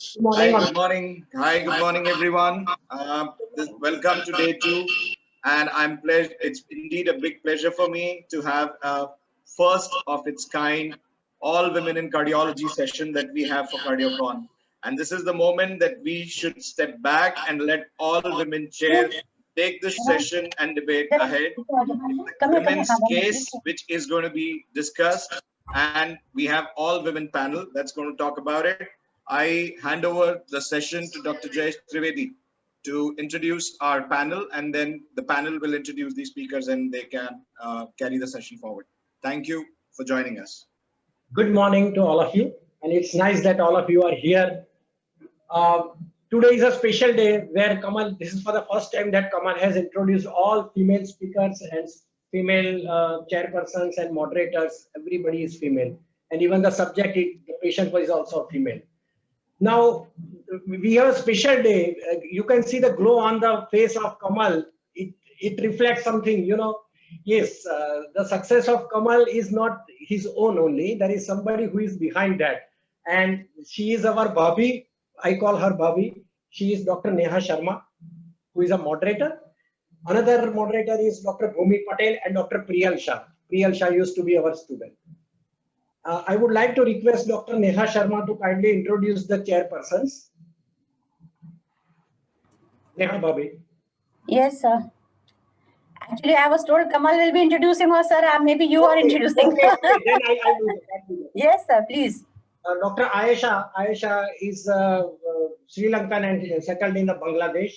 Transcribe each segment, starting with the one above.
Good morning. Hi, good morning. Hi, good morning, everyone. Welcome to day 2, and it's indeed a big pleasure for me to have a first of its kind all women in cardiology session that we have for CardioCon. And this is the moment that we should step back and let all women chair take this session and debate ahead. It's the women's case which is going to be discussed, and we have all women panel that's going to talk about it. I hand over the session to Dr. Jayesh Trivedi to introduce our panel, and then the panel will introduce the speakers and they can carry the session forward. Thank you for joining us. Good morning to all of you, and it's nice that all of you are here. Today is a special day where Kamal, this is for the first time that Kamal has introduced all female speakers and female chairpersons and moderators. Everybody is female, and even the subject, the patient is also female. Now, we have a special day. You can see the glow on the face of Kamal. It reflects something, you know. Yes, the success of Kamal is not his own only. There is somebody who is behind that. And she is our Bhabhi. I call her Bhabhi. She is Dr. Neha Sharma, who is a moderator. Another moderator is Dr. Bhumi Patel and Dr. Priyal Shah. Priyal Shah used to be our student. I would like to request Dr. Neha Sharma to kindly introduce the chairpersons. Neha Bhabhi. Yes, sir. Actually, I was told Kamal will be introducing her, sir. Maybe you are introducing. Okay, then I'll do that. Yes, sir, please. Dr. Ayesha is Sri Lankan and settled in the Bangladesh.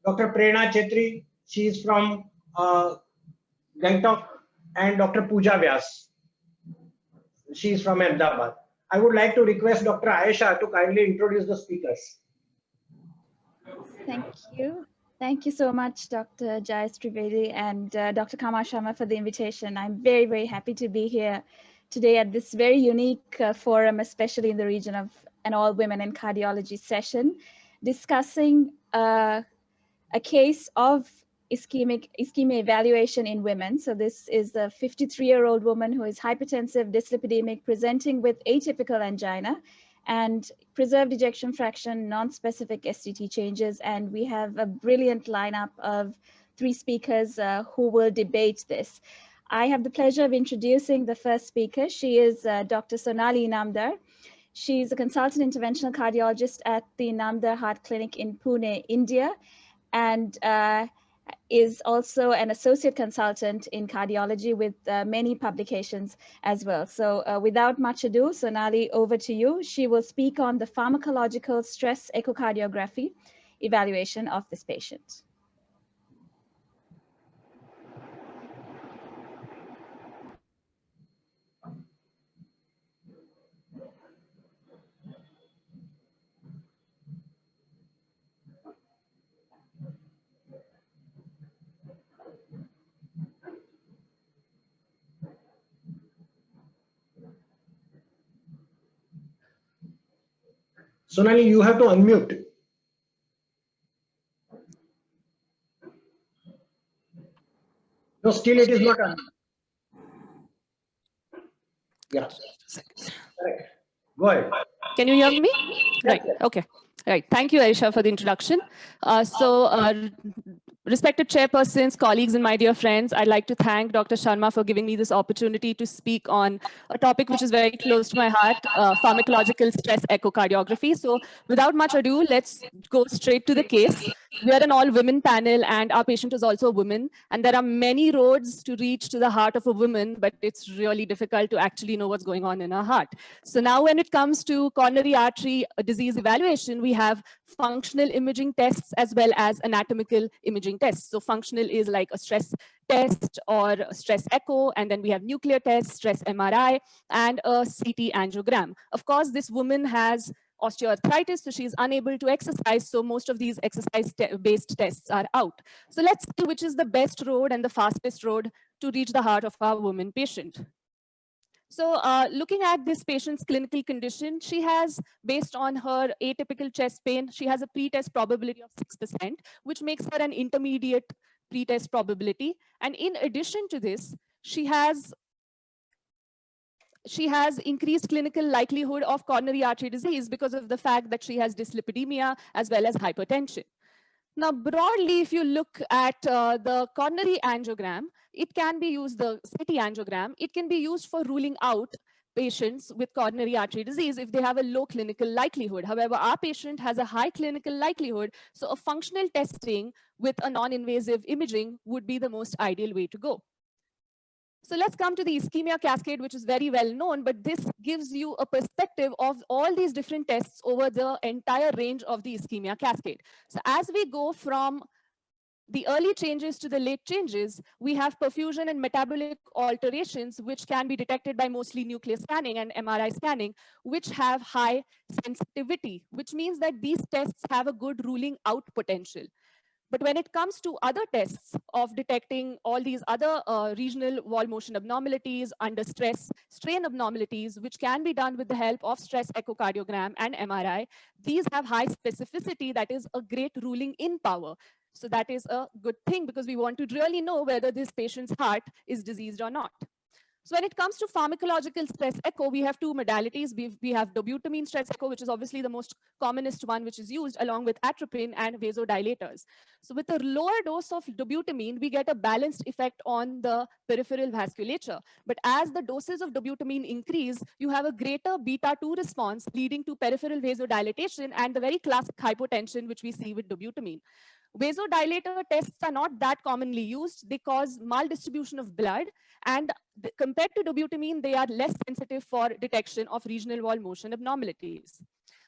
Dr. Prerna Chetri, she is from Gangtok, and Dr. Pooja Vyas, she is from Ahmedabad. I would like to request Dr. Ayesha to kindly introduce the speakers. Thank you. Thank you so much, Dr. Jayesh Trivedi and Dr. Kamal Sharma for the invitation. I'm very, very happy to be here today at this very unique forum, especially in the region of an all women in cardiology session, discussing a case of ischemia evaluation in women. So this is a 53-year-old woman who is hypertensive, dyslipidemic, presenting with atypical angina and preserved ejection fraction, non-specific STT changes. And we have a brilliant lineup of 3 speakers who will debate this. I have the pleasure of introducing the first speaker. She is Dr. Sonali Inamdar. She's a consultant interventional cardiologist at the Inamdar Heart Clinic in Pune, India, and is also an associate consultant in cardiology with many publications as well. So without much ado, Sonali, over to you. She will speak on the pharmacological stress echocardiography evaluation of this patient. Sonali, you have to unmute. No, still it is not on. Yeah. Correct. Go ahead. Can you hear me? Right. Okay. Right. Thank you, Ayesha, for the introduction. Respected chairpersons, colleagues, and my dear friends, I'd like to thank Dr. Sharma for giving me this opportunity to speak on a topic which is very close to my heart, pharmacological stress echocardiography. So without much ado, let's go straight to the case. We are an all-women panel, and our patient is also a woman. And there are many roads to reach to the heart of a woman, but it's really difficult to actually know what's going on in her heart. So now when it comes to coronary artery disease evaluation, we have functional imaging tests as well as anatomical imaging tests. So functional is like a stress test or a stress echo, and then we have nuclear tests, stress MRI, and a CT angiogram. Of course, this woman has osteoarthritis, so she's unable to exercise, so most of these exercise-based tests are out. So let's see which is the best road and the fastest road to reach the heart of our woman patient. So looking at this patient's clinical condition, she has, based on her atypical chest pain, she has a pretest probability of 6%, which makes her an intermediate pretest probability. And in addition to this, she has she has increased clinical likelihood of coronary artery disease because of the fact that she has dyslipidemia as well as hypertension. Now, broadly, if you look at the coronary angiogram, it can be used, the CT angiogram, it can be used for ruling out patients with coronary artery disease if they have a low clinical likelihood. However, our patient has a high clinical likelihood, so a functional testing with a non-invasive imaging would be the most ideal way to go. So let's come to the ischemia cascade, which is very well known, but this gives you a perspective of all these different tests over the entire range of the ischemia cascade. So as we go from the early changes to the late changes, we have perfusion and metabolic alterations, which can be detected by mostly nuclear scanning and MRI scanning, which have high sensitivity, which means that these tests have a good ruling out potential. But when it comes to other tests of detecting all these other regional wall motion abnormalities, under stress, strain abnormalities, which can be done with the help of stress echocardiogram and MRI, these have high specificity, that is a great ruling in power. So that is a good thing because we want to really know whether this patient's heart is diseased or not. So when it comes to pharmacological stress echo, we have two modalities. We have dobutamine stress echo, which is obviously the most commonest one, which is used along with atropine and vasodilators. So with a lower dose of dobutamine, we get a balanced effect on the peripheral vasculature. But as the doses of dobutamine increase, you have a greater beta-2 response leading to peripheral vasodilatation and the very classic hypotension, which we see with dobutamine. Vasodilator tests are not that commonly used. They cause maldistribution of blood, and compared to dobutamine, they are less sensitive for detection of regional wall motion abnormalities.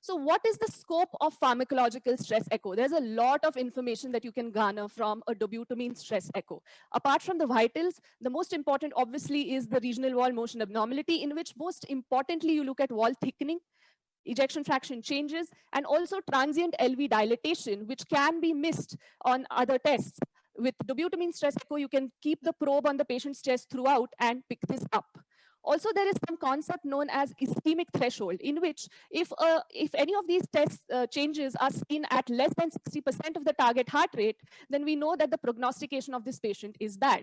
So what is the scope of pharmacological stress echo? There's a lot of information that you can garner from a dobutamine stress echo. Apart from the vitals, the most important obviously is the regional wall motion abnormality, in which most importantly you look at wall thickening, ejection fraction changes, and also transient LV dilatation, which can be missed on other tests. With dobutamine stress echo, you can keep the probe on the patient's chest throughout and pick this up. Also, there is some concept known as ischemic threshold, in which if any of these test changes are seen at less than 60% of the target heart rate, then we know that the prognostication of this patient is bad.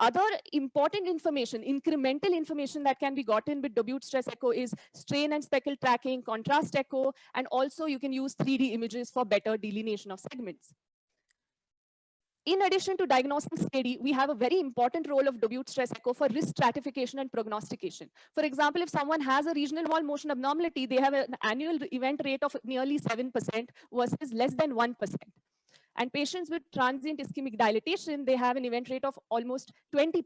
Other important information, incremental information that can be gotten with Dobute stress echo is strain and speckle tracking, contrast echo, and also you can use 3D images for better delineation of segments. In addition to diagnostic study, we have a very important role of Dobute stress echo for risk stratification and prognostication. For example, if someone has a regional wall motion abnormality, they have an annual event rate of nearly 7% versus less than 1%. And patients with transient ischemic dilatation, they have an event rate of almost 20%.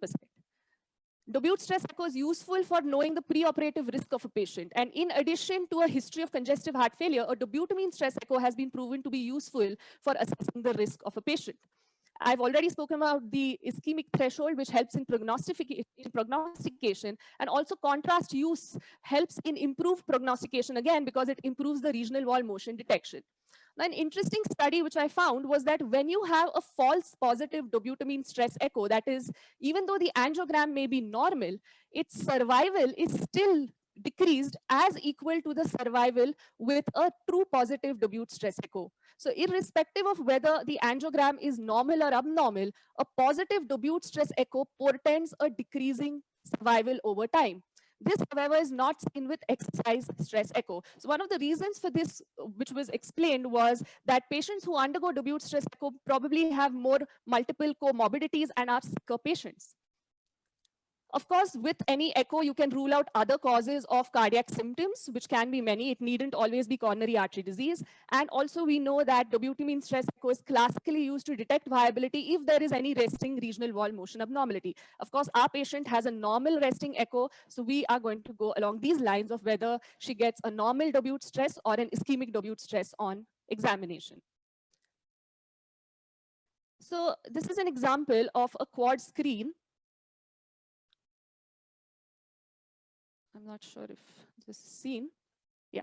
Dobute stress echo is useful for knowing the preoperative risk of a patient. And in addition to a history of congestive heart failure, a dobutamine stress echo has been proven to be useful for assessing the risk of a patient. I've already spoken about the ischemic threshold, which helps in prognostication, and also contrast use helps in improved prognostication again because it improves the regional wall motion detection. Now, an interesting study which I found was that when you have a false positive dobutamine stress echo, that is, even though the angiogram may be normal, its survival is still decreased as equal to the survival with a true positive Dobute stress echo. So irrespective of whether the angiogram is normal or abnormal, a positive Dobute stress echo portends a decreasing survival over time. This, however, is not seen with exercise stress echo. So one of the reasons for this, which was explained, was that patients who undergo Dobute stress echo probably have more multiple comorbidities and are sicker patients. Of course, with any echo, you can rule out other causes of cardiac symptoms, which can be many. It needn't always be coronary artery disease. And also, we know that dobutamine stress echo is classically used to detect viability if there is any resting regional wall motion abnormality. Of course, our patient has a normal resting echo, so we are going to go along these lines of whether she gets a normal Dobute stress or an ischemic Dobute stress on examination. So this is an example of a quad screen. I'm not sure if this is seen. Yeah.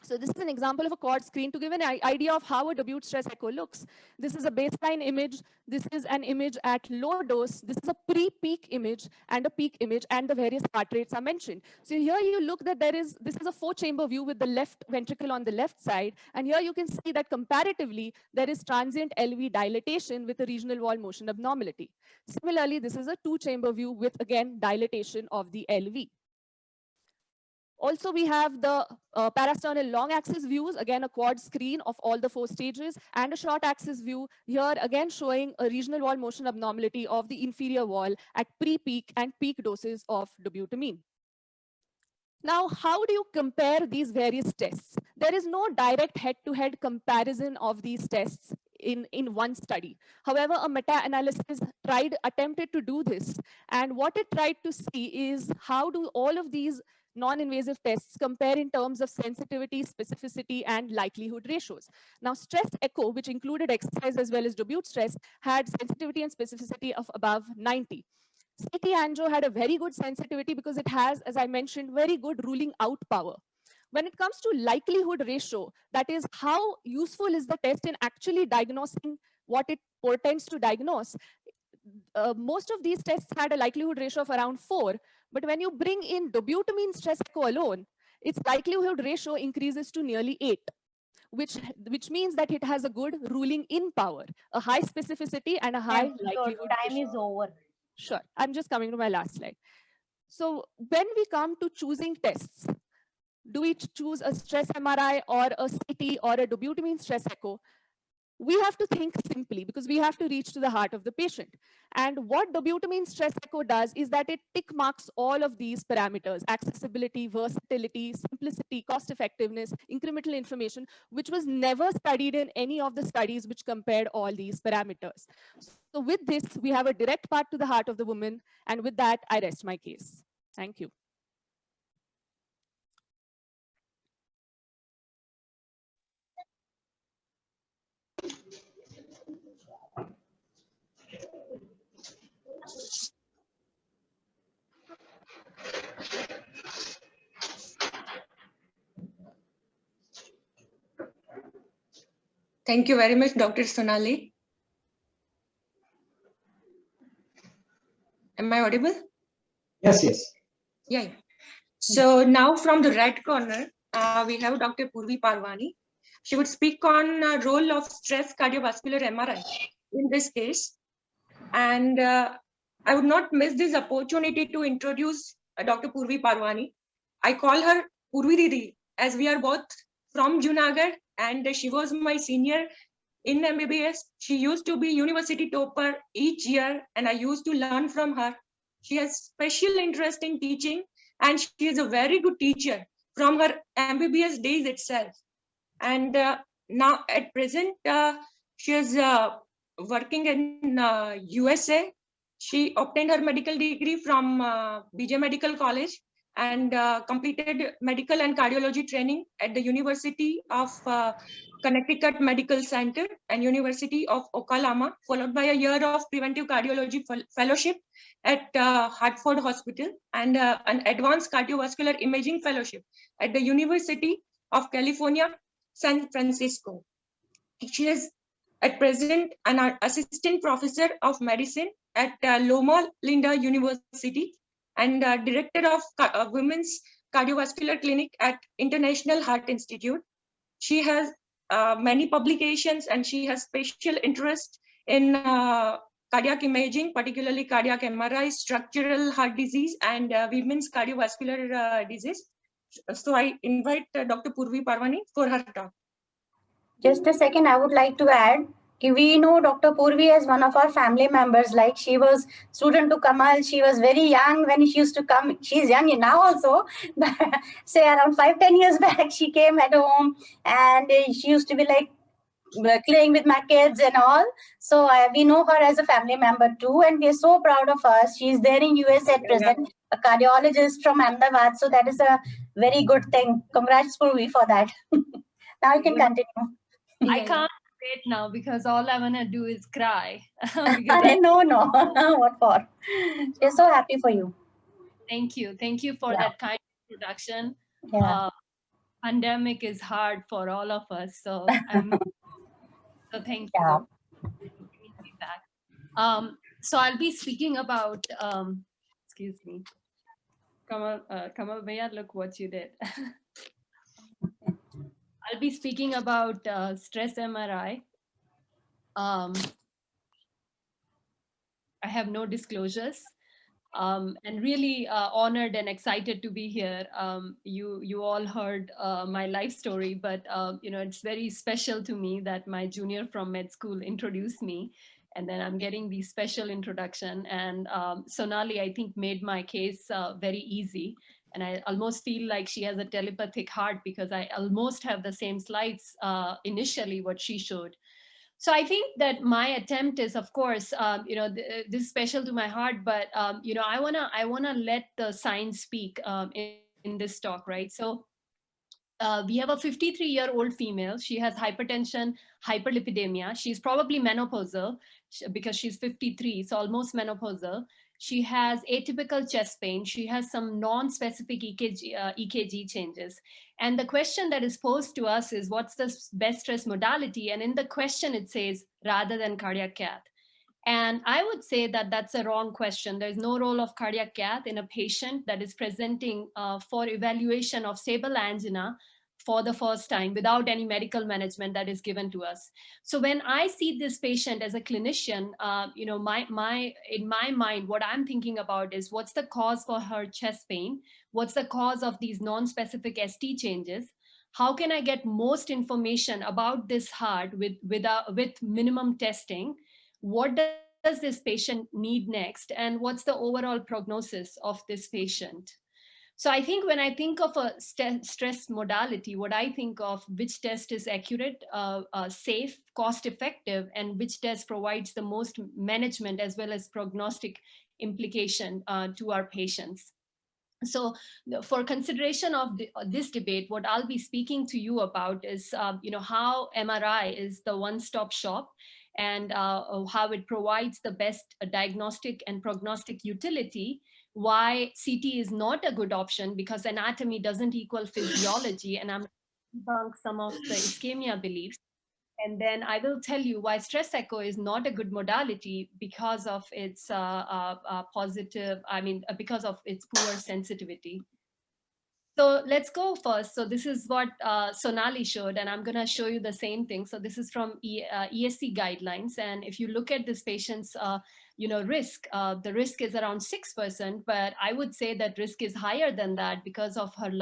So this is an example of a quad screen to give an idea of how a Dobute stress echo looks. This is a baseline image. This is an image at low dose. This is a pre-peak image and a peak image, and the various heart rates are mentioned. So here you look that this is a 4-chamber view with the left ventricle on the left side. And here you can see that comparatively, there is transient LV dilatation with a regional wall motion abnormality. Similarly, this is a 2-chamber view with, again, dilatation of the LV. Also, we have the parasternal long axis views, again, a quad screen of all the 4 stages, and a short axis view here, again, showing a regional wall motion abnormality of the inferior wall at pre-peak and peak doses of dobutamine. Now, how do you compare these various tests? There is no direct head-to-head comparison of these tests in one study. However, a meta-analysis attempted to do this. And what it tried to see is how do all of these non-invasive tests compare in terms of sensitivity, specificity, and likelihood ratios. Now, stress echo, which included exercise as well as dobute stress, had sensitivity and specificity of above 90. CT angio had a very good sensitivity because it has, as I mentioned, very good ruling out power. When it comes to likelihood ratio, that is how useful is the test in actually diagnosing what it portends to diagnose. Most of these tests had a likelihood ratio of around 4, but when you bring in dobutamine stress echo alone, its likelihood ratio increases to nearly 8. Which means that it has a good ruling in power, a high specificity and a high likelihood Time ratio. is over. Sure, I'm just coming to my last slide. So when we come to choosing tests, do we choose a stress MRI or a CT or a dobutamine stress echo? We have to think simply because we have to reach to the heart of the patient. And what dobutamine stress echo does is that it tick marks all of these parameters: accessibility, versatility, simplicity, cost effectiveness, incremental information, which was never studied in any of the studies which compared all these parameters. So with this, we have a direct path to the heart of the woman. And with that, I rest my case. Thank you. Thank you very much, Dr. Sonali. Am I audible? Yes, yes. Yeah. So now from the right corner, we have Dr. Purvi Parwani. She would speak on role of stress cardiovascular MRI in this case. And I would not miss this opportunity to introduce Dr. Purvi Parwani. I call her Purvi Didi as we are both from Junagadh, and she was my senior in MBBS. She used to be university topper each year, and I used to learn from her. She has special interest in teaching, and she is a very good teacher from her MBBS days itself. And now at present, she is working in USA. She obtained her medical degree from BJ Medical College and completed medical and cardiology training at the University of Connecticut Medical Center and University of Oklahoma, followed by a year of preventive cardiology fellowship at Hartford Hospital and an advanced cardiovascular imaging fellowship at the University of California, San Francisco. She is at present an assistant professor of medicine at Loma Linda University and director of Women's Cardiovascular Clinic at International Heart Institute. She has many publications and she has special interest in cardiac imaging, particularly cardiac MRI, structural heart disease, and women's cardiovascular disease. So I invite Dr. Purvi Parwani for her talk. Just a second, I would like to add, we know Dr. Purvi as one of our family members. Like, she was student to Kamal. She was very young when she used to come. She's young now also. But say around 5-10 years back, she came at home and she used to be like playing with my kids and all. So we know her as a family member too, and we are so proud of her. She's there in US at present, a cardiologist from Ahmedabad. So that is a very good thing. Congrats, Purvi, for that. Now you can continue. I can't wait now because all I want to do is cry. No. What for? We're so happy for you. Thank you. Thank you for that kind introduction. Yeah. Pandemic is hard for all of us. So so thank you. Yeah. So I'll be speaking about, excuse me. Kamal Bhaiya, look what you did. I'll be speaking about stress MRI. I have no disclosures. and really honored and excited to be here. You all heard my life story, but it's very special to me that my junior from med school introduced me, and then I'm getting the special introduction. And Sonali, I think, made my case very easy. And I almost feel like she has a telepathic heart, because I almost have the same slides initially what she showed. So I think that my attempt is, of course, this is special to my heart, but I wanna let the science speak in this talk, right? So we have a 53-year-old female. She has hypertension, hyperlipidemia. She's probably menopausal because she's 53, so almost menopausal. She has atypical chest pain. She has some non-specific EKG changes. And the question that is posed to us is, what's the best stress modality? And in the question, it says, rather than cardiac cath. And I would say that that's a wrong question. There's no role of cardiac cath in a patient that is presenting for evaluation of stable angina for the first time without any medical management that is given to us. So when I see this patient as a clinician, in my mind, what I'm thinking about is, what's the cause for her chest pain? What's the cause of these non-specific ST changes? How can I get most information about this heart with minimum testing? What does this patient need next? And what's the overall prognosis of this patient? So I think when I think of a stress modality, what I think of which test is accurate, safe, cost effective, and which test provides the most management as well as prognostic implication to our patients. So for consideration of this debate, what I'll be speaking to you about is, how MRI is the one-stop shop, and how it provides the best diagnostic and prognostic utility, why CT is not a good option because anatomy doesn't equal physiology, and I'm debunk some of the ischemia beliefs. And then I will tell you why stress echo is not a good modality because of its because of its poor sensitivity. So let's go first. So this is what Sonali showed, and I'm going to show you the same thing. So this is from ESC guidelines. And if you look at this patient's risk, the risk is around 6%, but I would say that risk is higher than that because of her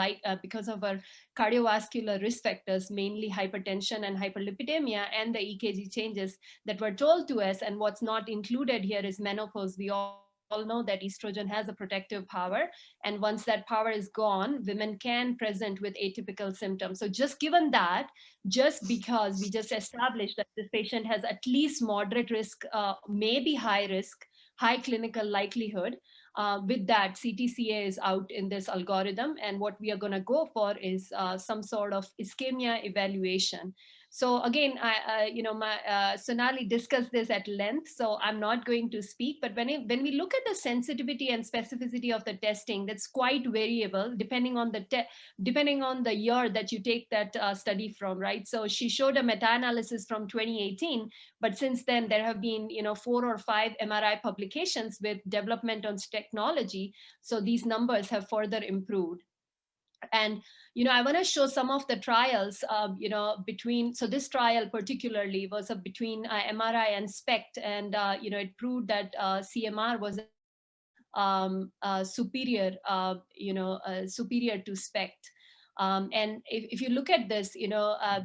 cardiovascular risk factors, mainly hypertension and hyperlipidemia, and the EKG changes that were told to us. And what's not included here is menopause. We all know that estrogen has a protective power, and once that power is gone, women can present with atypical symptoms. So just given that, just because we just established that this patient has at least moderate risk, maybe high risk, high clinical likelihood, with that, CTCA is out in this algorithm, and what we are going to go for is some sort of ischemia evaluation. So again, Sonali discussed this at length, so I'm not going to speak. But when we look at the sensitivity and specificity of the testing, that's quite variable depending on the year that you take that study from, right? So she showed a meta-analysis from 2018, but since then there have been 4 or 5 MRI publications with development on technology. So these numbers have further improved. And I want to show some of the trials so this trial particularly was between MRI and SPECT, and it proved that CMR was superior to SPECT. And if you look at this,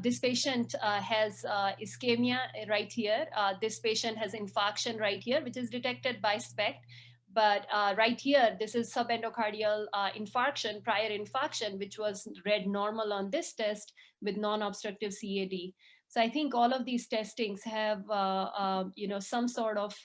this patient has ischemia right here. This patient has infarction right here, which is detected by SPECT. But right here, this is subendocardial infarction, prior infarction, which was read normal on this test with non-obstructive CAD. So I think all of these testings have, some sort of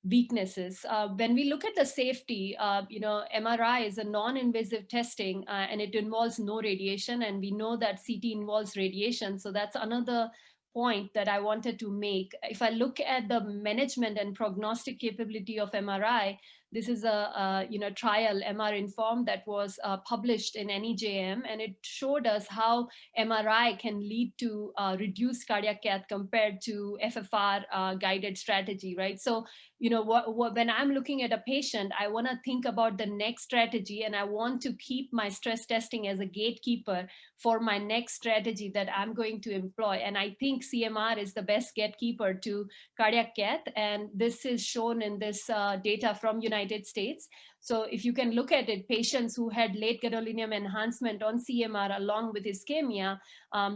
weaknesses. When we look at the safety, MRI is a non-invasive testing, and it involves no radiation, and we know that CT involves radiation. So that's another point that I wanted to make. If I look at the management and prognostic capability of MRI, This is a trial, MR Informed, that was published in NEJM, and it showed us how MRI can lead to reduced cardiac cath compared to FFR guided strategy, right? So, when I'm looking at a patient, I want to think about the next strategy, and I want to keep my stress testing as a gatekeeper for my next strategy that I'm going to employ. And I think CMR is the best gatekeeper to cardiac cath, and this is shown in this data from United States. So if you can look at it, patients who had late gadolinium enhancement on CMR along with ischemia,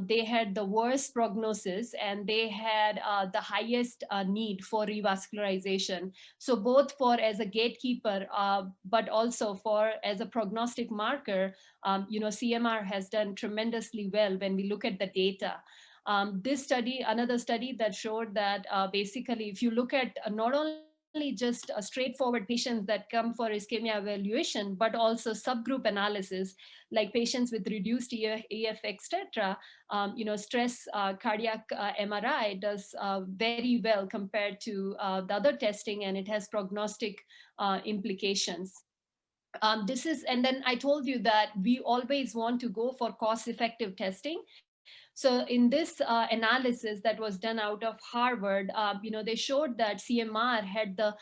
they had the worst prognosis, and they had the highest need for revascularization. So both for as a gatekeeper, but also for as a prognostic marker, CMR has done tremendously well when we look at the data. This study, another study that showed that basically, if you look at not only just straightforward patients that come for ischemia evaluation, but also subgroup analysis, like patients with reduced EF, etc., stress cardiac MRI does very well compared to the other testing, and it has prognostic implications. And then I told you that we always want to go for cost-effective testing. So in this analysis that was done out of Harvard, they showed that CMR had the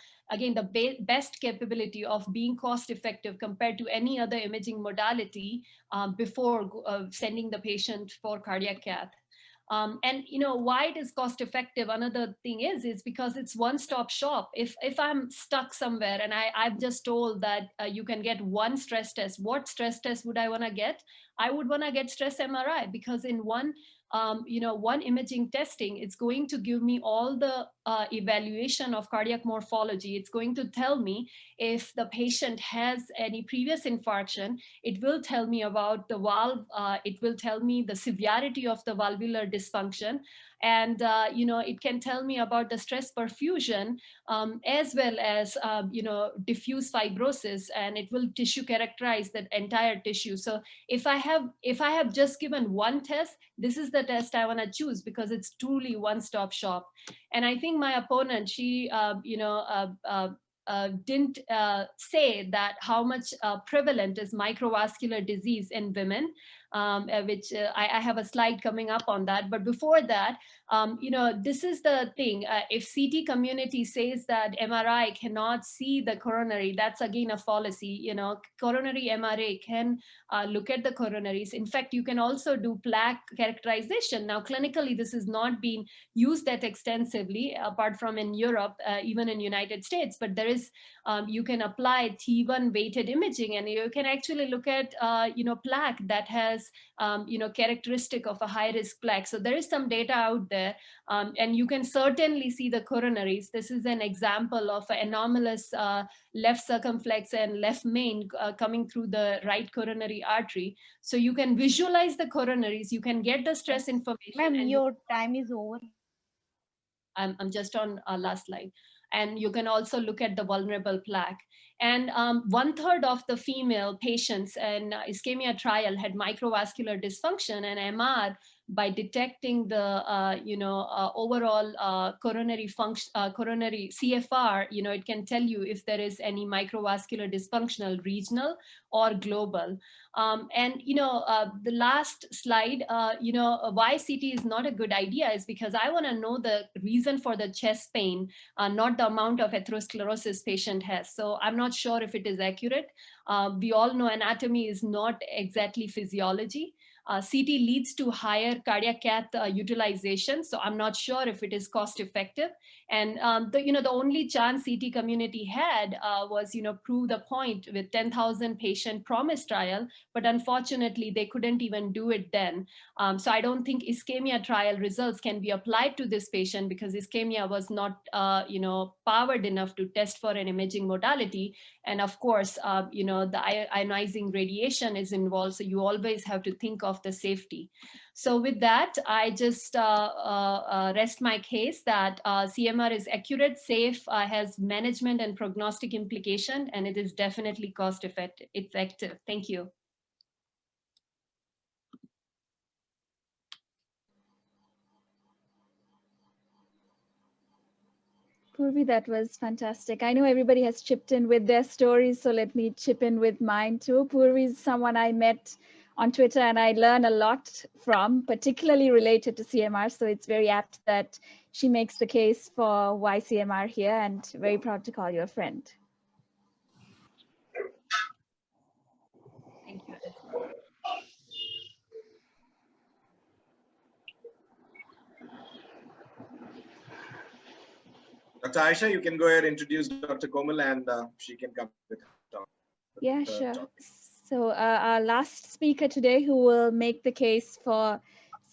best capability of being cost effective compared to any other imaging modality before sending the patient for cardiac cath. And why it is cost effective, another thing is because it's one-stop shop. If I'm stuck somewhere and I'm just told that you can get one stress test, what stress test would I want to get? I would want to get stress MRI, because in one imaging testing, it's going to give me all the evaluation of cardiac morphology. It's going to tell me if the patient has any previous infarction. It will tell me about the valve. It will tell me the severity of the valvular dysfunction. And, it can tell me about the stress perfusion, as well as, diffuse fibrosis, and it will tissue characterize that entire tissue. So if I have just given one test, this is the test I want to choose, because it's truly one-stop shop. And I think my opponent, she, didn't say that how much prevalent is microvascular disease in women, which I have a slide coming up on that. But before that, this is the thing. If CT community says that MRI cannot see the coronary, that's again a fallacy. Coronary MRI can look at the coronaries. In fact, you can also do plaque characterization. Now, clinically, this is not being used that extensively, apart from in Europe, even in United States. But there is, you can apply T1 weighted imaging, and you can actually look at, plaque that has, characteristic of a high risk plaque. So there is some data out there, and you can certainly see the coronaries. This is an example of an anomalous left circumflex and left main coming through the right coronary artery. So you can visualize the coronaries, you can get the stress information. Ma'am, your time is over. I'm just on last slide. And you can also look at the vulnerable plaque. And 1/3 of the female patients in ischemia trial had microvascular dysfunction, and MR, by detecting the overall coronary function, coronary CFR, it can tell you if there is any microvascular dysfunctional, regional or global. And the last slide, why CT is not a good idea is because I want to know the reason for the chest pain, not the amount of atherosclerosis patient has. So I'm not sure if it is accurate. We all know anatomy is not exactly physiology. CT leads to higher cardiac cath utilization, so I'm not sure if it is cost effective. And the only chance CT community had was prove the point with 10,000 patient PROMISE trial, but unfortunately they couldn't even do it then. So I don't think ischemia trial results can be applied to this patient, because ischemia was not powered enough to test for an imaging modality. And of course, the ionizing radiation is involved, so you always have to think of the safety. So with that, I just rest my case that CMR is accurate, safe, has management and prognostic implication, and it is definitely cost effective. Thank you. Purvi, that was fantastic. I know everybody has chipped in with their stories, so let me chip in with mine too. Purvi is someone I met on Twitter and I learn a lot from, particularly related to CMR. So it's very apt that she makes the case for why CMR here, and very proud to call you a friend. Thank you. Dr. Aisha, you can go ahead and introduce Dr. Komal and she can come with talk. Yeah, sure. So our last speaker today who will make the case for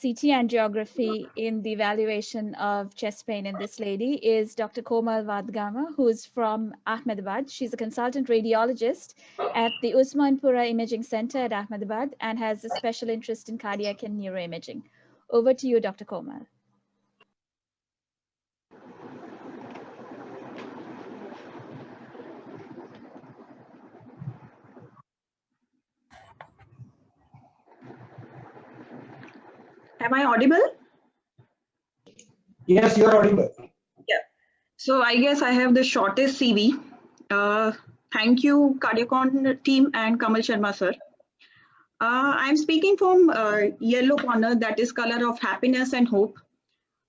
CT angiography in the evaluation of chest pain in this lady is Dr. Komal Vadgama, who is from Ahmedabad. She's a consultant radiologist at the Usmanpura Imaging Center at Ahmedabad and has a special interest in cardiac and neuroimaging. Over to you, Dr. Komal. Am I audible? Yes, you are audible. Yeah. So I guess I have the shortest CV. Thank you, Cardiacon team and Kamal Sharma, sir. I'm speaking from yellow corner, that is color of happiness and hope.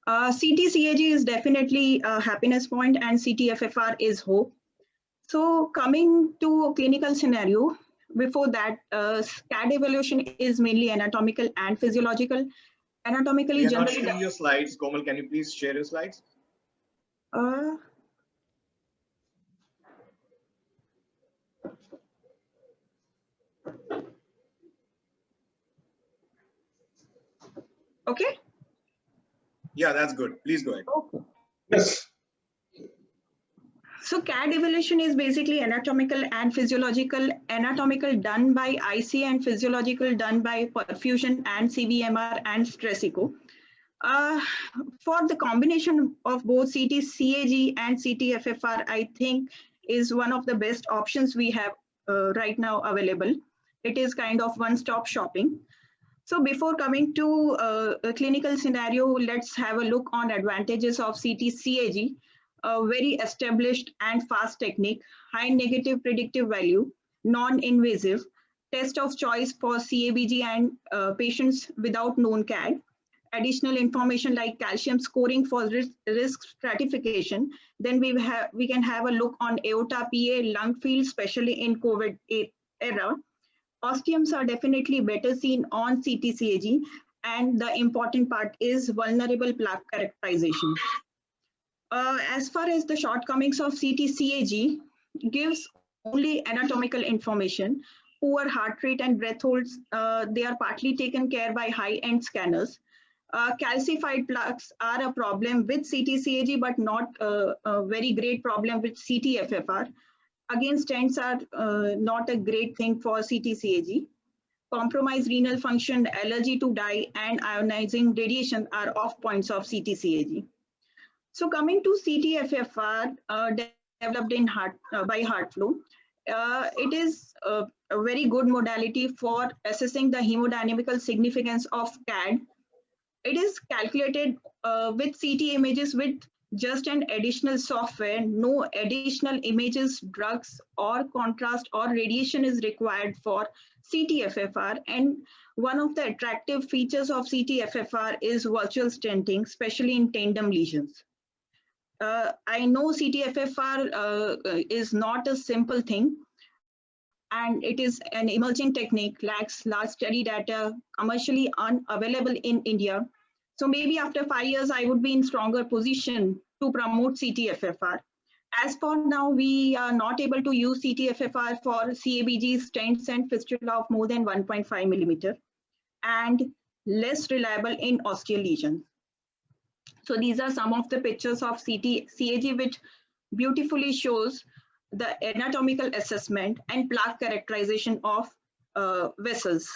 CT-CAG is definitely a happiness point and CT-FFR is hope. So coming to a clinical scenario, before that, CAD evaluation is mainly anatomical and physiological. Anatomically, We are not generally. seeing your slides. Komal, can you please share your slides? Okay. Yeah, that's good. Please go ahead. Okay. Yes. So CAD evaluation is basically anatomical and physiological. Anatomical done by IC and physiological done by perfusion and CVMR and stress echo. For the combination of both CT-CAG and CT-FFR, I think is one of the best options we have right now available. It is kind of one-stop shopping. So before coming to a clinical scenario, let's have a look on advantages of CT-CAG. A very established and fast technique, high negative predictive value, non-invasive, test of choice for CABG and patients without known CAD, additional information like calcium scoring for risk stratification. Then we can have a look on aorta, PA, lung field, especially in COVID era. Osteums are definitely better seen on CT-CAG, and the important part is vulnerable plaque characterization. As far as the shortcomings of CT-CAG, gives only anatomical information, poor heart rate and breath holds, they are partly taken care by high-end scanners. Calcified plaques are a problem with CT-CAG, but not a very great problem with CT-FFR. Again, stents are not a great thing for CT-CAG. Compromised renal function, allergy to dye, and ionizing radiation are off points of CT-CAG. So coming to CT-FFR, developed in by HeartFlow, it is a very good modality for assessing the hemodynamical significance of CAD. It is calculated with CT images with just an additional software. No additional images, drugs, or contrast or radiation is required for CT-FFR. And one of the attractive features of CT-FFR is virtual stenting, especially in tandem lesions. I know CT-FFR is not a simple thing, and it is an emerging technique, lacks large study data, commercially unavailable in India. So maybe after 5 years, I would be in stronger position to promote CT-FFR. As for now, we are not able to use CT-FFR for CABG, stents, and fistula of more than 1.5 millimeter, and less reliable in osteal lesions. So these are some of the pictures of CT-CAG, which beautifully shows the anatomical assessment and plaque characterization of vessels.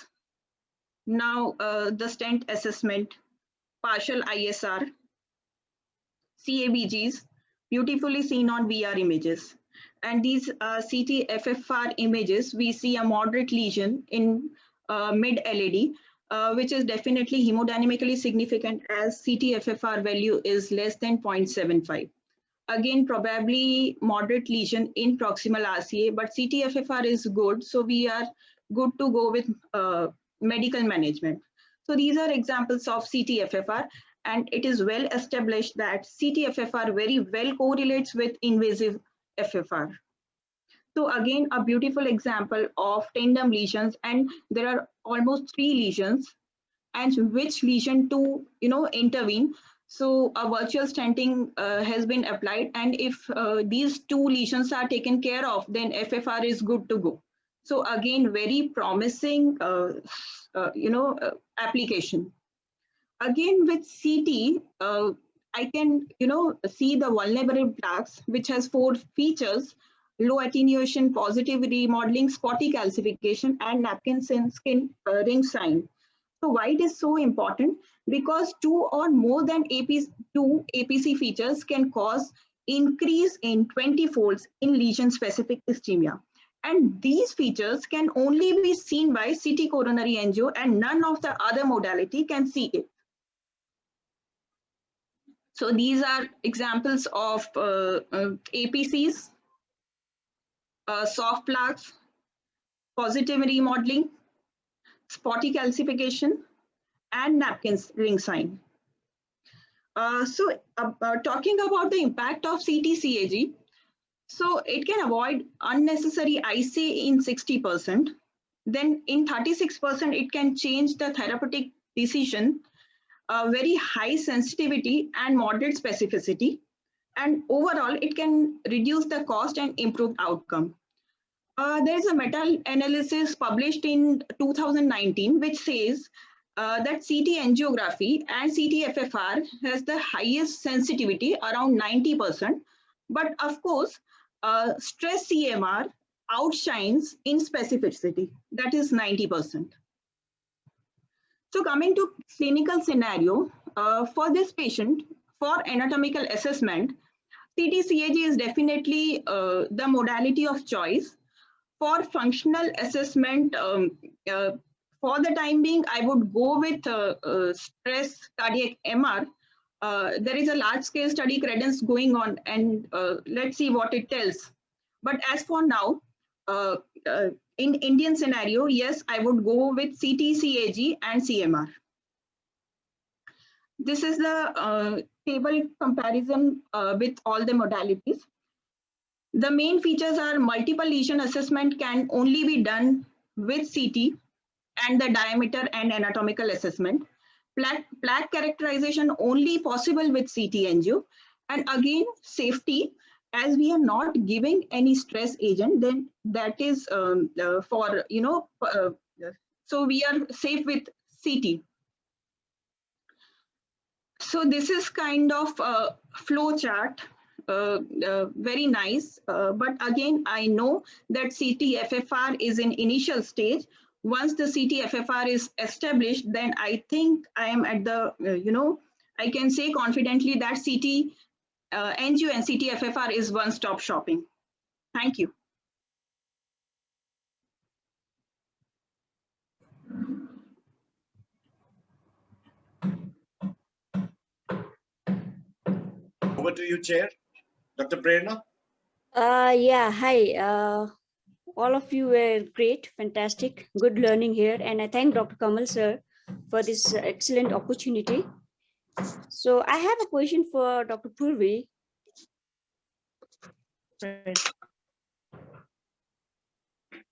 Now, the stent assessment, partial ISR, CABGs, beautifully seen on VR images. And these CT-FFR images, we see a moderate lesion in mid-LAD, which is definitely hemodynamically significant as CT-FFR value is less than 0.75. again, probably moderate lesion in proximal RCA, but CT-FFR is good. So we are good to go with medical management. So these are examples of CT-FFR, and it is well established that CT-FFR very well correlates with invasive FFR. So again, a beautiful example of tandem lesions, and there are almost 3 lesions, and which lesion to intervene. So a virtual stenting has been applied, and if these 2 lesions are taken care of, then FFR is good to go. So again, very promising application. Again, with CT, I can see the vulnerable plaques, which has 4 features: low attenuation, positive remodeling, spotty calcification, and napkin skin ring sign. So why it is so important? Because 2 or more than 2 APC features can cause increase in 20-folds in lesion-specific ischemia. And these features can only be seen by CT coronary angio, and none of the other modality can see it. So these are examples of APCs, soft plaques, positive remodeling, spotty calcification, and napkins ring sign. Talking about the impact of CT-CAG, so it can avoid unnecessary IC in 60%. Then in 36%, it can change the therapeutic decision, very high sensitivity and moderate specificity. And overall, it can reduce the cost and improve outcome. There is a meta-analysis published in 2019, which says that CT angiography and CT-FFR has the highest sensitivity, around 90%. But of course, stress CMR outshines in specificity, that is 90%. So coming to clinical scenario, for this patient, for anatomical assessment, CT-CAG is definitely the modality of choice. For functional assessment, for the time being, I would go with stress cardiac MR. There is a large-scale study credence going on, and let's see what it tells. But as for now, in Indian scenario, yes, I would go with CT-CAG and CMR. This is the table comparison with all the modalities. The main features are multiple lesion assessment can only be done with CT and the diameter and anatomical assessment. Plaque characterization only possible with CT angio. And again, safety, as we are not giving any stress agent, then that is so we are safe with CT. So this is kind of a flow chart. Very nice, but again, I know that CT-FFR is in initial stage. Once the CT-FFR is established, then I think I am at the, I can say confidently that CT angio and CT-FFR is one-stop shopping. Thank you. Over to you, Chair. Dr. Prerna? Yeah, hi. All of you were great, fantastic, good learning here. And I thank Dr. Kamal sir for this excellent opportunity. So I have a question for Dr. Purvi.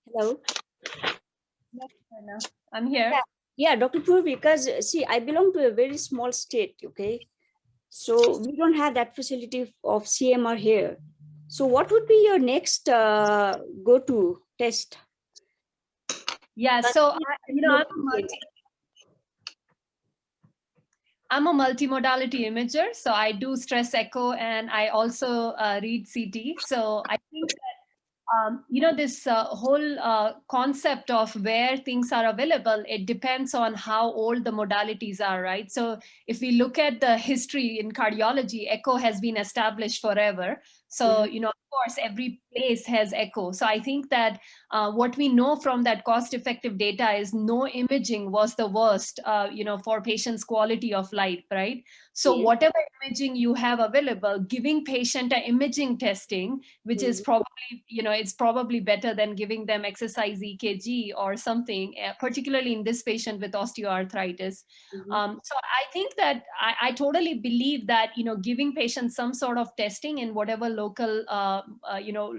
Hello. I'm here. Yeah, Dr. Purvi, because see, I belong to a very small state, okay? So we don't have that facility of CMR here. So what would be your next go-to test? Yeah, so I'm a multimodality imager. So I do stress echo and I also read CT. So I think that, this whole concept of where things are available, it depends on how old the modalities are, right? So if we look at the history in cardiology, echo has been established forever. So, course, every place has echo. So I think that what we know from that cost-effective data is no imaging was the worst, for patients' quality of life, right? So Yes. whatever imaging you have available, giving patient a imaging testing, which is probably, it's probably better than giving them exercise EKG or something, particularly in this patient with osteoarthritis. So I think that I totally believe that, giving patients some sort of testing in whatever local,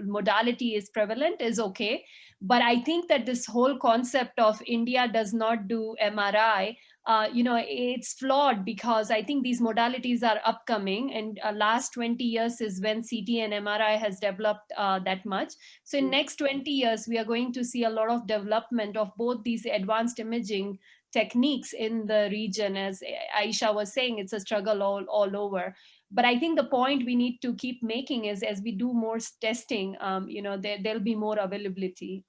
modality is prevalent is okay. But I think that this whole concept of India does not do MRI, it's flawed, because I think these modalities are upcoming, and last 20 years is when CT and MRI has developed that much. So in next 20 years, we are going to see a lot of development of both these advanced imaging techniques in the region. As Aisha was saying, it's a struggle all over. But I think the point we need to keep making is, as we do more testing, there'll be more availability.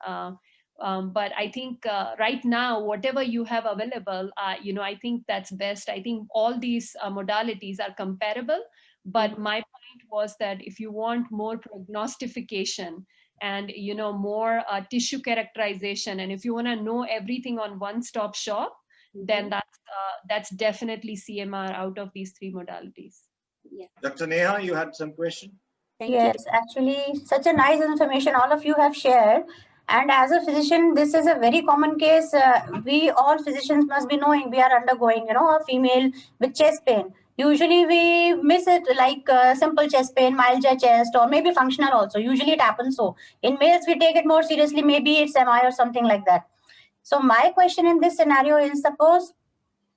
But I think right now, whatever you have available, I think that's best. I think all these modalities are comparable. But my point was that if you want more prognostication and more tissue characterization, and if you want to know everything on one-stop shop, then that's definitely CMR out of these three modalities. Yeah. Dr. Neha, you had some question? Thank Yes, actually, such a nice information all of you have shared. And as a physician, this is a very common case. We all physicians must be knowing we are undergoing, a female with chest pain. Usually we miss it like simple chest pain, myalgia chest, or maybe functional also. Usually it happens so. In males, we take it more seriously. Maybe it's MI or something like that. So my question in this scenario is, suppose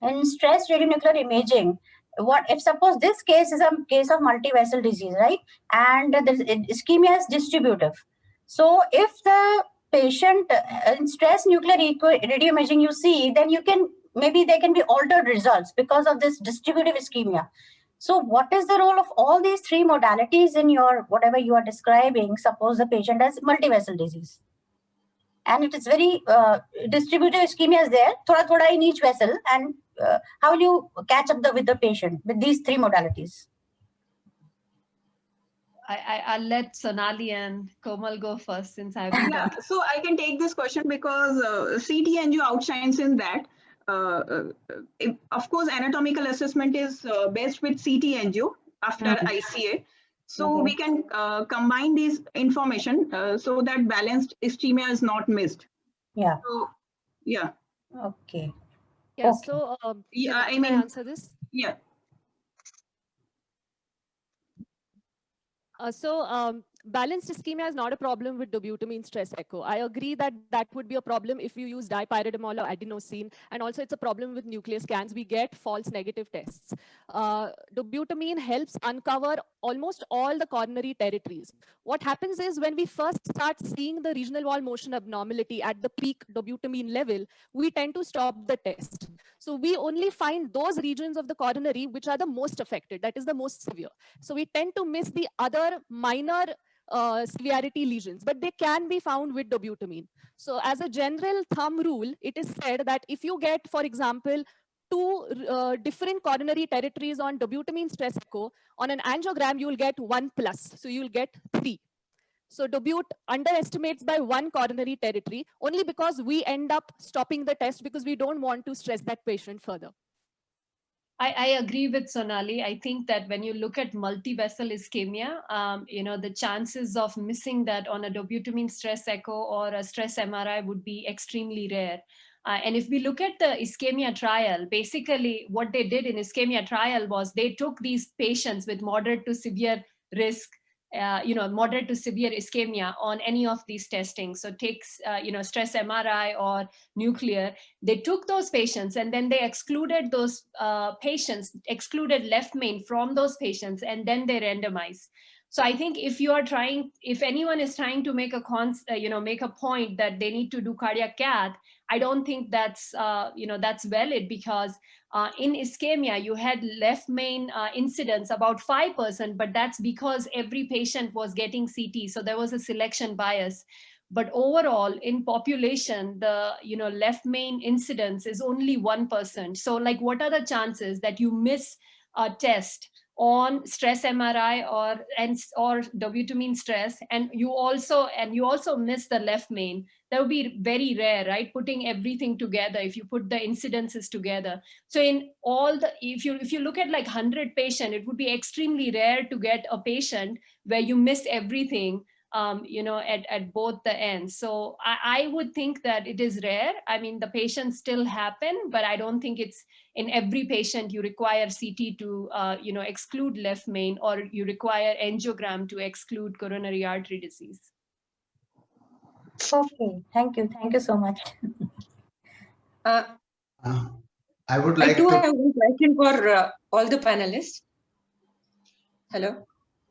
in stress radionuclear imaging, what if suppose this case is a case of multivessel disease, right? And the ischemia is distributive. So if the patient in stress nuclear radio imaging you see, then you can, maybe they can be altered results because of this distributive ischemia. So what is the role of all these three modalities in your, whatever you are describing, suppose the patient has multivessel disease? And it is very distributive ischemia is there, thoda in each vessel. And how will you catch up with the patient with these three modalities? I'll let Sonali and Komal go first, since I've been talking. So I can take this question because CT angio outshines in that. Of course, anatomical assessment is best with CT angio after ICA. So we can combine these information so that balanced ischemia is not missed. Yeah. So, yeah. Okay. Yeah. Okay. So Yeah, can I answer this? Yeah. Balanced ischemia is not a problem with dobutamine stress echo. I agree that that would be a problem if you use dipyridamole or adenosine. And also it's a problem with nuclear scans. We get false negative tests. Dobutamine helps uncover almost all the coronary territories. What happens is when we first start seeing the regional wall motion abnormality at the peak dobutamine level, we tend to stop the test. So we only find those regions of the coronary which are the most affected, that is the most severe. So we tend to miss the other minor severity lesions, but they can be found with dobutamine. So as a general thumb rule, it is said that if you get, for example, two different coronary territories on dobutamine stress echo, on an angiogram, you will get 1+. So you will get 3. So Dobute underestimates by 1 coronary territory only because we end up stopping the test because we don't want to stress that patient further. I agree with Sonali. I think that when you look at multi-vessel ischemia, the chances of missing that on a dobutamine stress echo or a stress MRI would be extremely rare. And if we look at the ischemia trial, basically what they did in ischemia trial was they took these patients with moderate to severe risk, moderate to severe ischemia on any of these testings. So takes, stress MRI or nuclear. They took those patients and then they excluded those patients, excluded left main from those patients, and then they randomized. So I think if anyone is trying to make a point that they need to do cardiac cath, I don't think that's valid, because in ischemia, you had left main incidence about 5%, but that's because every patient was getting CT. So there was a selection bias. But overall, in population, the left main incidence is only 1%. So like, what are the chances that you miss test on stress MRI or dobutamine stress, and you also miss the left main, that would be very rare, right? Putting everything together, if you put the incidences together. So in all the, if you look at like 100 patient, it would be extremely rare to get a patient where you miss everything, at both the ends. So I would think that it is rare. I mean, the patients still happen, but I don't think it's in every patient you require CT to, exclude left main, or you require angiogram to exclude coronary artery disease. Okay, thank you. Thank you so much. I would like to to. have one question for all the panelists. Hello.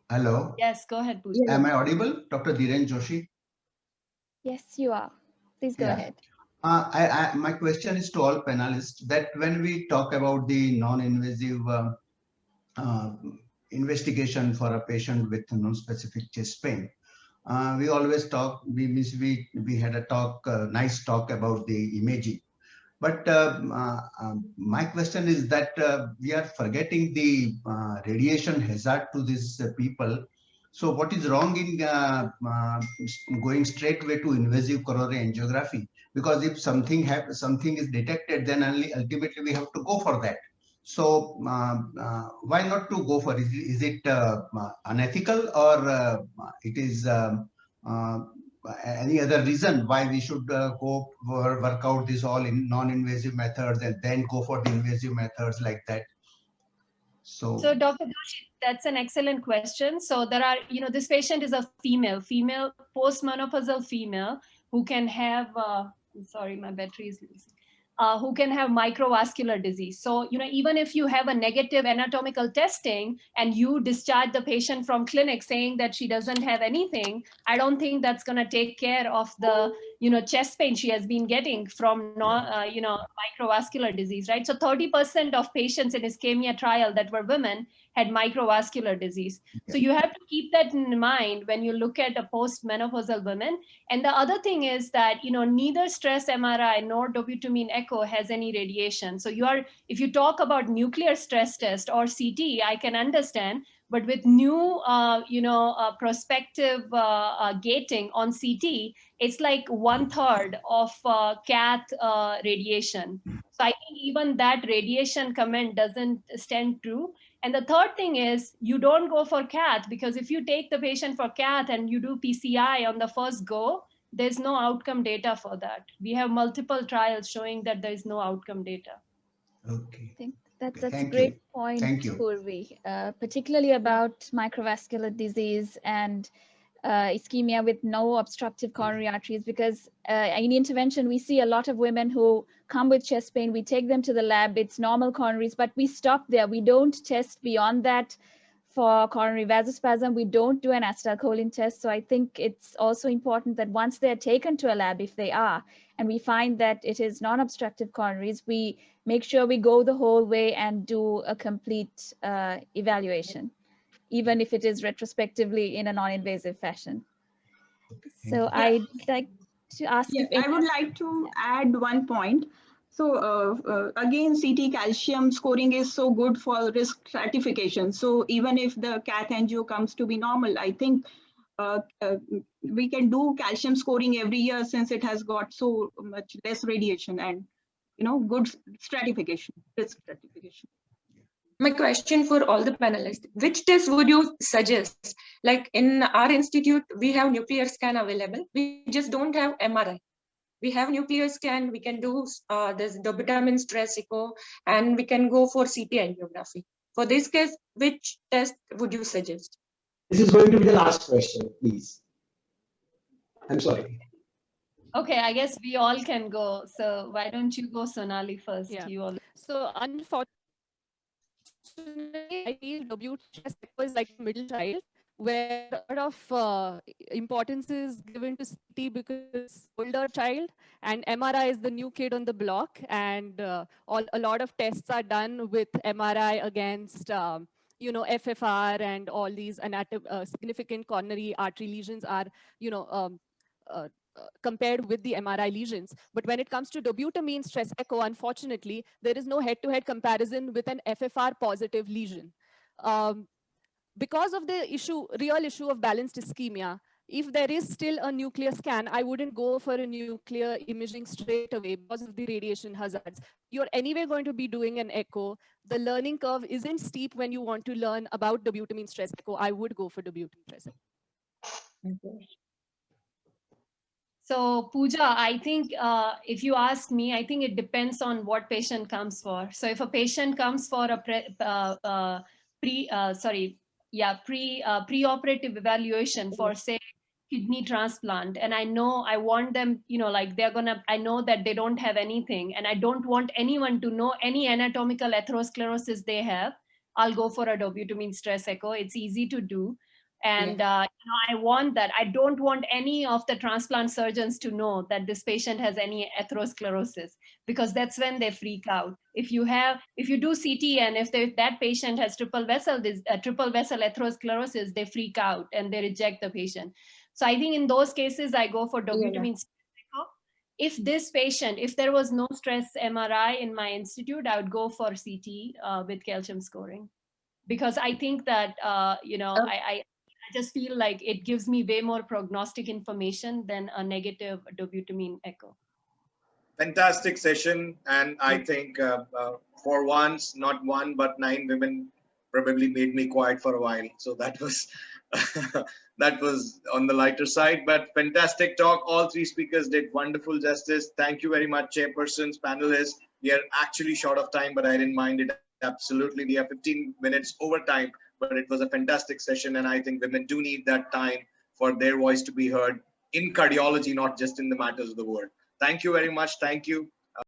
Hello. Yes, go ahead, Pooja. Am I audible, Dr. Dhiren Joshi? Yes, you are. Please go ahead. My question is to all panelists that when we talk about the non-invasive investigation for a patient with non-specific chest pain, we always talk, we had a talk, nice talk about the imaging. But my question is that we are forgetting the radiation hazard to these people. So what is wrong in going straight way to invasive coronary angiography? Because if something is detected, then ultimately we have to go for that. So why not to go for it? Is it unethical, or it is any other reason why we should go for work out this all in non-invasive methods and then go for the invasive methods like that? So Dr. Joshi, that's an excellent question. So there are, this patient is a female postmenopausal female who can have, sorry, my battery is losing. Who can have microvascular disease. So, even if you have a negative anatomical testing and you discharge the patient from clinic saying that she doesn't have anything, I don't think that's going to take care of the, chest pain she has been getting from, microvascular disease, right? So 30% of patients in ischemia trial that were women had microvascular disease. So you have to keep that in mind when you look at a postmenopausal woman. And the other thing is that, neither stress MRI nor dobutamine echo has any radiation. So if you talk about nuclear stress test or CT, I can understand, but with new, prospective gating on CT, it's like 1/3 of cath radiation. So I think even that radiation comment doesn't stand true. And the third thing is you don't go for cath, because if you take the patient for cath and you do PCI on the first go, there's no outcome data for that. We have multiple trials showing that there is no outcome data. Okay. I think that's a great point, Purvi, particularly about microvascular disease and ischemia with no obstructive coronary arteries, because in intervention, we see a lot of women who come with chest pain. We take them to the lab, it's normal coronaries, but we stop there. We don't test beyond that for coronary vasospasm. We don't do an acetylcholine test. So I think it's also important that once they're taken to a lab, if they are, and we find that it is non-obstructive coronaries, we make sure we go the whole way and do a complete evaluation, even if it is retrospectively in a non-invasive fashion. So I'd like to ask if I would like to add one point. So again, CT calcium scoring is so good for risk stratification. So even if the cath angio comes to be normal, I think we can do calcium scoring every year, since it has got so much less radiation and good stratification, risk stratification. My question for all the panelists: which test would you suggest? Like in our institute, we have nuclear scan available. We just don't have MRI. We have nuclear scan. We can do this dobutamine stress echo, and we can go for CT angiography. For this case, which test would you suggest? This is going to be the last question, please. I'm sorry. Okay, I guess we all can go. So why don't you go, Sonali, first? Yeah. You all. So unfortunately, I feel WTS was like a middle child, where a lot of importance is given to CT because older child, and MRI is the new kid on the block, and a lot of tests are done with MRI against FFR, and all these significant coronary artery lesions are compared with the MRI lesions. But when it comes to dobutamine stress echo, unfortunately, there is no head-to-head comparison with an FFR positive lesion. Because of the real issue of balanced ischemia, if there is still a nuclear scan, I wouldn't go for a nuclear imaging straight away because of the radiation hazards. You're anyway going to be doing an echo. The learning curve isn't steep when you want to learn about dobutamine stress echo. I would go for dobutamine stress echo. So Pooja, I think if you ask me, I think it depends on what patient comes for. So if a patient comes for a preoperative evaluation for, say, kidney transplant, and I know I want them, like I know that they don't have anything, and I don't want anyone to know any anatomical atherosclerosis they have, I'll go for a dobutamine stress echo. It's easy to do. And I want that. I don't want any of the transplant surgeons to know that this patient has any atherosclerosis, because that's when they freak out. If you do CT and if that patient has triple vessel atherosclerosis, they freak out and they reject the patient. So I think in those cases, I go for dobutamine stress echo. If this patient, if there was no stress MRI in my institute, I would go for CT with calcium scoring, because I think that, I just feel like it gives me way more prognostic information than a negative dobutamine echo. Fantastic session. And I think for once, not one, but 9 women probably made me quiet for a while. So that was, that was on the lighter side, but fantastic talk. All 3 speakers did wonderful justice. Thank you very much, chairpersons, panelists. We are actually short of time, but I didn't mind it. Absolutely. We have 15 minutes over time, but it was a fantastic session. And I think women do need that time for their voice to be heard in cardiology, not just in the matters of the world. Thank you very much. Thank you.